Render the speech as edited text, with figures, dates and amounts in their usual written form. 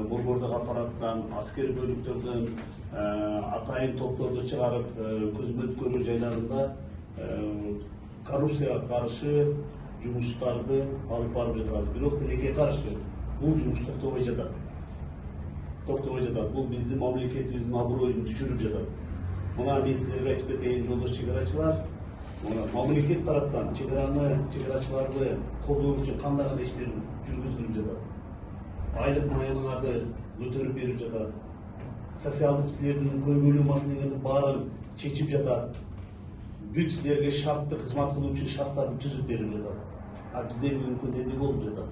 борбордук аппараттан, аскер бөлүктөрдөн, атайын топторду чыгарып, көзмө өткөрүү жайларында коррупцияга каршы жумуштарды алып барып жатабыз. Бирок тилекке каршы бул жумуш токтобой жатат. Бул биздин мамлекетибиздин аброюн түшүрүп жатат. Мына мен силерге айтып кетейин, жолдош чек-арачылар, мамлекет тараптан чек-арачыларды колдоо үчүн кандай гана иштер жүргүзүлүп жатат. Айлык маяныңарды көтөрүп берип жатат. Социалдык силердин көргөлүү маселелердин баарын чечип жатат. Бүт силерге шарттуу кызмат кылуу үчүн шарттарды түзүп берип жатат. А бизде бүгүнкү күндө эмне болуп жатат?